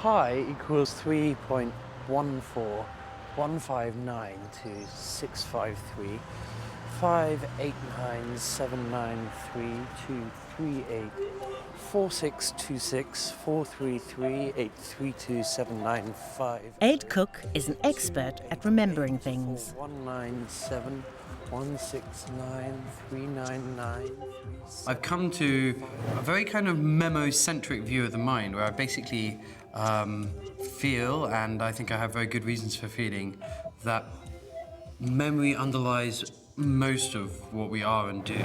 pi equals 3.141592653 589793238 462643383279 Ed Cook is an expert at remembering things. 197169399. I've come to a very kind of memo-centric view of the mind, where I basically feel, and I think I have very good reasons for feeling, that memory underlies most of what we are and do.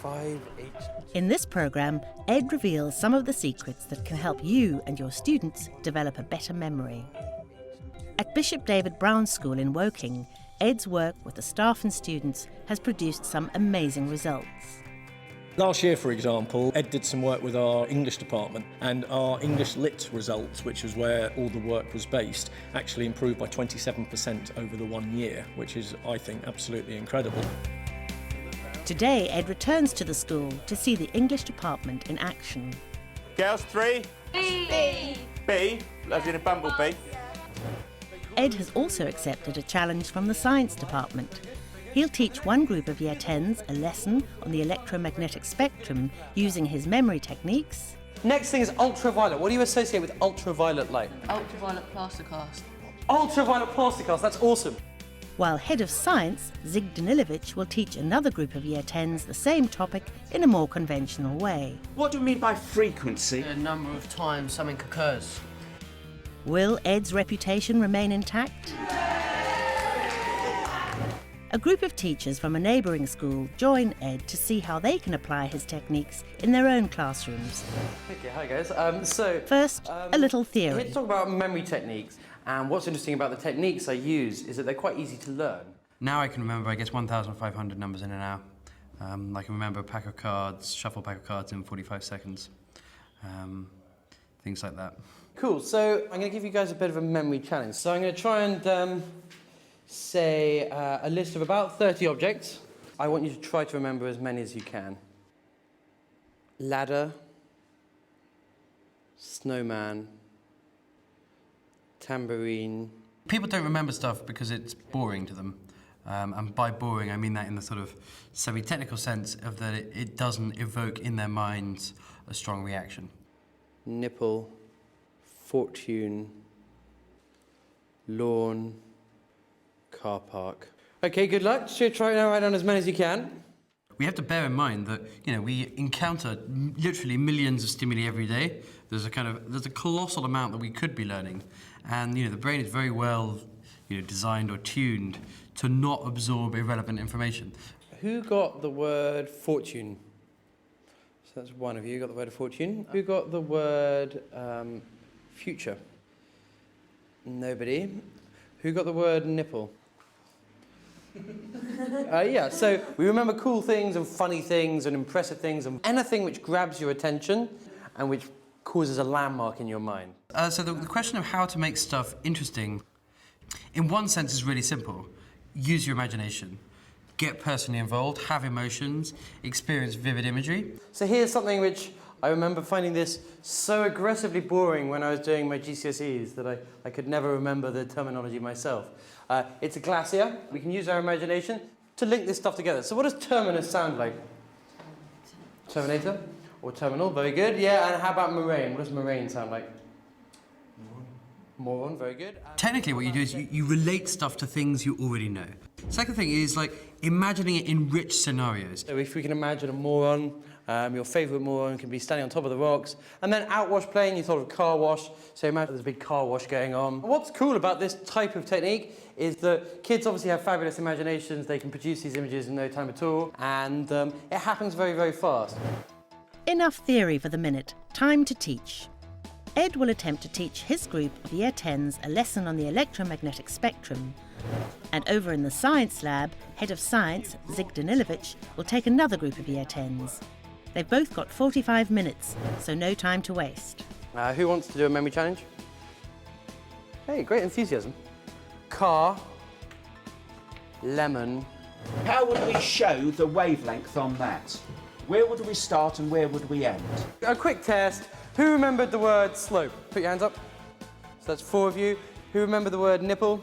58. In this programme, Ed reveals some of the secrets that can help you and your students develop a better memory. At Bishop David Brown School in Woking, Ed's work with the staff and students has produced some amazing results. Last year, for example, Ed did some work with our English department, and our English Lit results, which is where all the work was based, actually improved by 27% over the 1 year, which is, I think, absolutely incredible. Today, Ed returns to the school to see the English department in action. Girls, 3. B. B, as in a bumblebee. Ed has also accepted a challenge from the science department. He'll teach one group of Year 10s a lesson on the electromagnetic spectrum using his memory techniques. Next thing is ultraviolet. What do you associate with ultraviolet light? Ultraviolet plastercast. Ultraviolet plasticast, that's awesome. While Head of Science, Zig Danilovich, will teach another group of Year 10s the same topic in a more conventional way. What do we mean by frequency? The number of times something occurs. Will Ed's reputation remain intact? A group of teachers from a neighbouring school join Ed to see how they can apply his techniques in their own classrooms. Okay, hi guys. First, a little I'm here theory. to talk about memory techniques, and what's interesting about the techniques I use is that they're quite easy to learn. Now I can remember, I guess, 1,500 numbers in an hour. I can remember a pack of cards, shuffle a pack of cards in 45 seconds. Things like that. Cool, so I'm going to give you guys a bit of a memory challenge. So I'm going to try and say a list of about 30 objects. I want you to try to remember as many as you can. Ladder, snowman, tambourine. People don't remember stuff because it's boring to them. And by boring, I mean that in the sort of semi-technical sense of that it doesn't evoke in their minds a strong reaction. Nipple, fortune, lawn, car park. Okay, good luck. So try and write down as many as you can. We have to bear in mind that, you know, we encounter literally millions of stimuli every day. There's a colossal amount that we could be learning. And, you know, the brain is very well, you know, designed or tuned to not absorb irrelevant information. Who got the word fortune? So that's one of you got the word fortune. Who got the word future? Nobody. Who got the word nipple? Yeah, so we remember cool things and funny things and impressive things and anything which grabs your attention and which causes a landmark in your mind. So the question of how to make stuff interesting, in one sense, is really simple. Use your imagination. Get personally involved, have emotions, experience vivid imagery. So here's something which I remember finding this so aggressively boring when I was doing my GCSEs that I could never remember the terminology myself. It's a glacier. We can use our imagination to link this stuff together. So what does terminus sound like? Terminator? Or terminal, very good. Yeah, and how about moraine? What does moraine sound like? Moron, very good. Technically what you do is you relate stuff to things you already know. Second thing is like imagining it in rich scenarios. So if we can imagine a moron, your favourite moron can be standing on top of the rocks, and then outwash plane, you thought of car wash, so imagine there's a big car wash going on. What's cool about this type of technique is that kids obviously have fabulous imaginations, they can produce these images in no time at all, and it happens very, very fast. Enough theory for the minute. Time to teach. Ed will attempt to teach his group of Year 10s a lesson on the electromagnetic spectrum. And over in the science lab, Head of Science, Zig Danilovich, will take another group of Year 10s. They've both got 45 minutes, so no time to waste. Who wants to do a memory challenge? Hey, great enthusiasm. Car, lemon. How would we show the wavelength on that? Where would we start and where would we end? A quick test. Who remembered the word slope? Put your hands up. So that's 4 of you. Who remember the word nipple?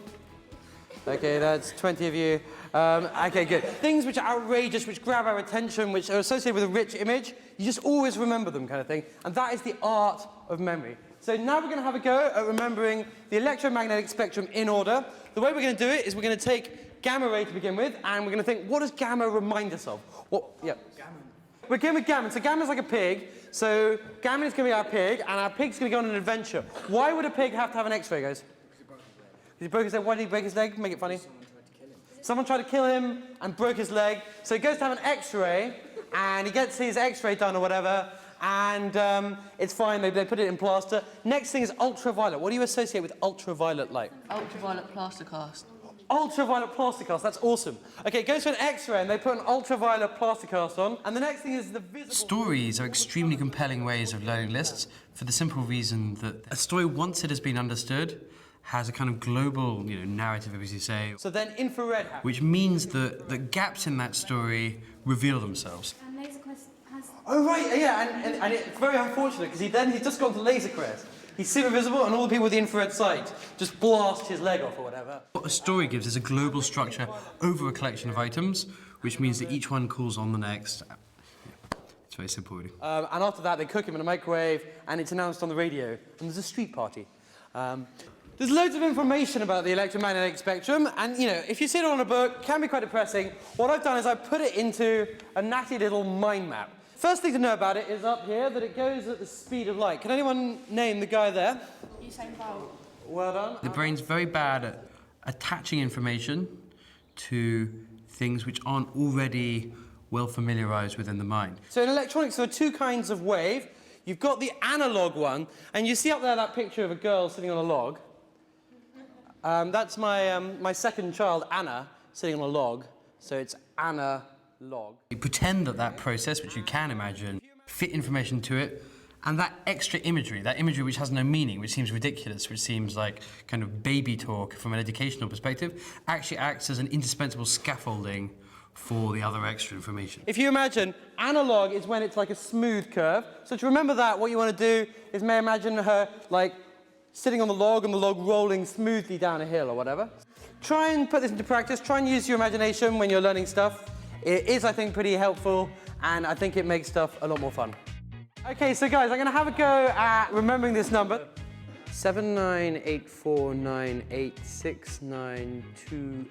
Okay, that's 20 of you. Okay, good. Things which are outrageous, which grab our attention, which are associated with a rich image, you just always remember them, kind of thing. And that is the art of memory. So now we're going to have a go at remembering the electromagnetic spectrum in order. The way we're going to do it is we're going to take gamma ray to begin with, and we're going to think, what does gamma remind us of? What? Yeah. Gammon. We're going with gammon. So gammon's like a pig. So gammon is going to be our pig, and our pig's going to go on an adventure. Why would a pig have to have an X-ray, guys? He broke his leg. Why did he break his leg? Make it funny. Someone tried to kill him and broke his leg. So he goes to have an X-ray, and he gets his X-ray done or whatever, and it's fine. They put it in plaster. Next thing is ultraviolet. What do you associate with ultraviolet light? Ultraviolet plaster cast. Ultraviolet plaster cast. That's awesome. Okay, goes to an X-ray, and they put an ultraviolet plaster cast on. And the next thing is the visible. Stories are extremely compelling ways of learning lists for the simple reason that a story, once it has been understood, has a kind of global, narrative, as you say. So then infrared happens. Which means that the gaps in that story reveal themselves. And Laser Quest has... Oh, right, yeah, and it's very unfortunate, because he's just gone to Laser Quest. He's super visible, and all the people with the infrared sight just blast his leg off or whatever. What a story gives is a global structure over a collection of items, which means that each one calls on the next. It's very simple, really. And after that, they cook him in a microwave, and it's announced on the radio, and there's a street party. There's loads of information about the electromagnetic spectrum, and, if you sit on a book, it can be quite depressing. What I've done is I've put it into a natty little mind map. First thing to know about it is up here that it goes at the speed of light. Can anyone name the guy there? Usain Bolt. Well done. The brain's very bad at attaching information to things which aren't already well familiarised within the mind. So in electronics, there are two kinds of wave. You've got the analog one, and you see up there that picture of a girl sitting on a log. That's my second child, Anna, sitting on a log. So it's Anna log. You pretend that process, which you can imagine, fit information to it, and that extra imagery, that imagery which has no meaning, which seems ridiculous, which seems like kind of baby talk from an educational perspective, actually acts as an indispensable scaffolding for the other extra information. If you imagine, analog is when it's like a smooth curve. So to remember that, what you want to do is imagine her, like, sitting on the log and the log rolling smoothly down a hill or whatever. Try and put this into practice. Try and use your imagination when you're learning stuff. It is, I think, pretty helpful, and I think it makes stuff a lot more fun. Okay, so guys, I'm going to have a go at remembering this number. 798498692.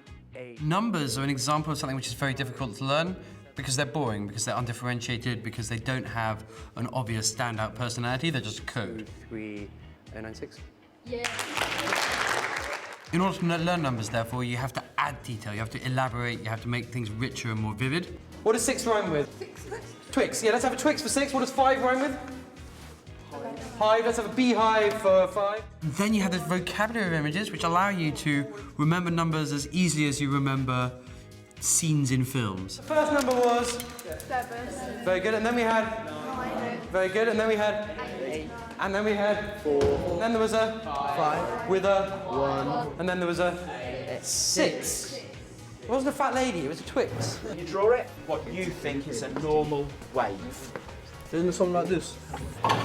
Numbers are an example of something which is very difficult to learn because they're boring, because they're undifferentiated, because they don't have an obvious standout personality, they're just a code. 23096. Yeah. In order to learn numbers, therefore, you have to add detail, you have to elaborate, you have to make things richer and more vivid. What does 6 rhyme with? Twix. Yeah, let's have a Twix for 6. What does 5 rhyme with? Hive. Let's have a beehive for 5. And then you have this vocabulary of images which allow you to remember numbers as easily as you remember scenes in films. The first number was? 7. Very good. And then we had? 9. Very good. And then we had? 8. And then we had? 4. And then there was a? 5. With a? 1. And then there was a? 6. It wasn't a fat lady, it was a Twix. You draw it what you think is a normal wave. Isn't it something like this?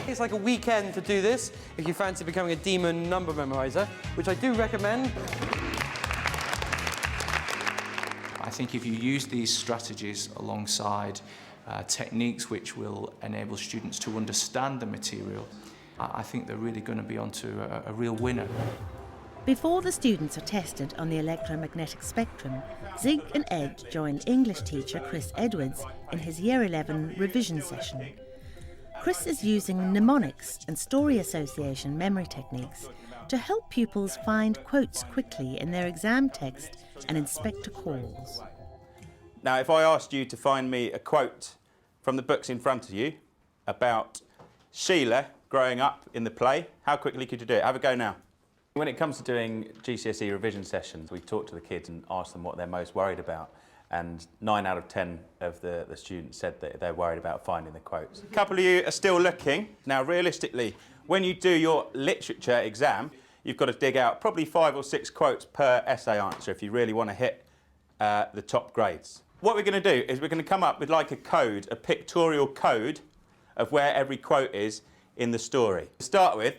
It's like a weekend to do this if you fancy becoming a demon number memorizer, which I do recommend. I think if you use these strategies alongside techniques which will enable students to understand the material, I think they're really going to be onto a real winner. Before the students are tested on the electromagnetic spectrum, Zig and Ed join English teacher Chris Edwards in his Year 11 revision session. Chris is using mnemonics and story association memory techniques to help pupils find quotes quickly in their exam text and inspector calls. Now, if I asked you to find me a quote from the books in front of you about Sheila growing up in the play, how quickly could you do it? Have a go now. When it comes to doing GCSE revision sessions, we talk to the kids and ask them what they're most worried about. And 9 out of 10 of the students said that they're worried about finding the quotes. A couple of you are still looking. Now, realistically, when you do your literature exam, you've got to dig out probably 5 or 6 quotes per essay answer if you really want to hit the top grades. What we're going to do is we're going to come up with like a code, a pictorial code of where every quote is in the story. To start with,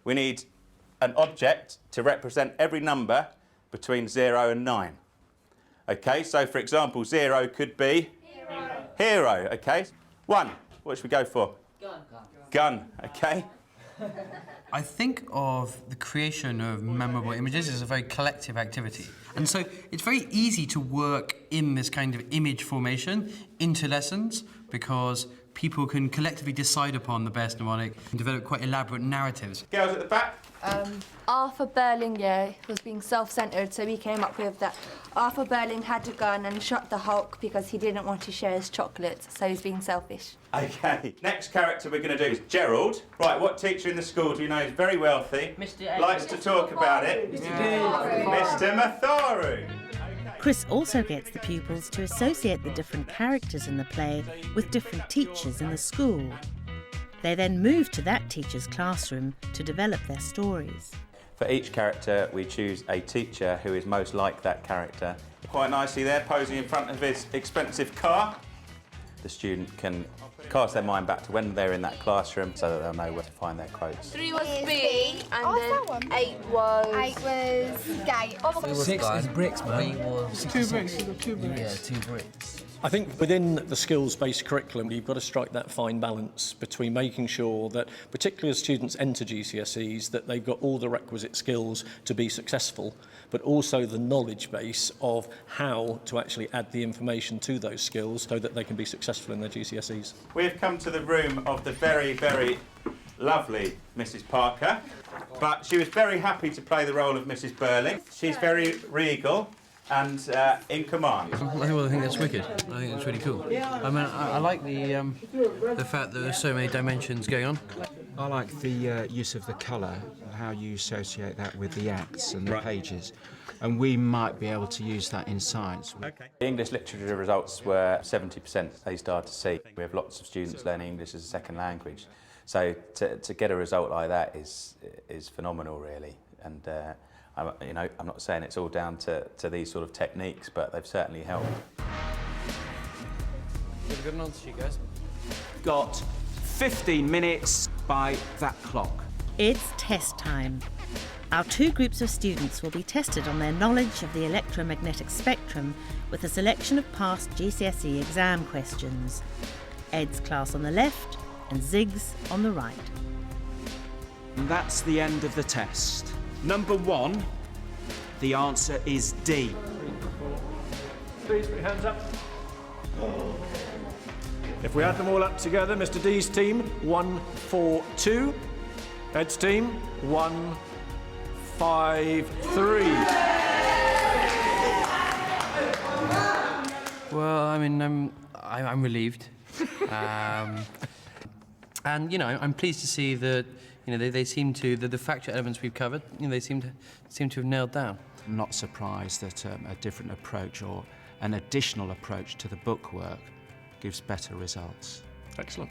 we need an object to represent every number between 0 and 9. OK, so for example, 0 could be? Hero. OK. 1, what should we go for? Gun. OK. I think of the creation of memorable images as a very collective activity. And so it's very easy to work in this kind of image formation into lessons because people can collectively decide upon the best mnemonic and develop quite elaborate narratives. Girls at the back. Arthur Berlinger was being self-centred, so we came up with that Arthur Berling had a gun and shot the Hulk because he didn't want to share his chocolates, so he's being selfish. OK, next character we're going to do is Gerald. Right, what teacher in the school do you know is very wealthy, Mr. A. likes to talk about it? Mr. Matharu. Chris also gets the pupils to associate the different characters in the play with different teachers in the school. They then move to that teacher's classroom to develop their stories. For each character, we choose a teacher who is most like that character. Quite nicely there, posing in front of his expensive car. The student can cast their mind back to when they're in that classroom so that they'll know where to find their quotes. 3 was B, and then 8 was... 8 was gay. 6 was bricks, man. B was 2 bricks. You got 2 bricks. Yeah, 2 bricks. I think within the skills-based curriculum, you've got to strike that fine balance between making sure that, particularly as students enter GCSEs, that they've got all the requisite skills to be successful, but also the knowledge base of how to actually add the information to those skills so that they can be successful in their GCSEs. We've come to the room of the very, very lovely Mrs. Parker, but she was very happy to play the role of Mrs. Burling. She's very regal and in command. I think that's wicked. I think that's really cool. I mean, I like the fact that there's so many dimensions going on. I like the use of the colour, how you associate that with the acts and the pages. And we might be able to use that in science. Okay. The English literature results were 70% A-star to C. We have lots of students learning English as a second language. So to get a result like that is phenomenal, really. And I'm not saying it's all down to these sort of techniques, but they've certainly helped. Have a good answer, you guys. Got 15 minutes by that clock. It's test time. Our 2 groups of students will be tested on their knowledge of the electromagnetic spectrum with a selection of past GCSE exam questions. Ed's class on the left and Zig's on the right. And that's the end of the test. Number 1, the answer is D. Please put your hands up. If we add them all up together, Mr. D's team, 142. Ed's team, 153. Well, I mean, I'm relieved, and I'm pleased to see that they seem to the factual elements we've covered. They seem to have nailed down. I'm not surprised that a different approach or an additional approach to the bookwork gives better results. Excellent.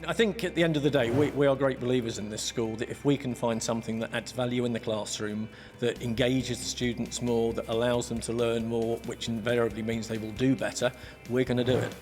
I think at the end of the day, we are great believers in this school that if we can find something that adds value in the classroom, that engages the students more, that allows them to learn more, which invariably means they will do better, we're going to do it.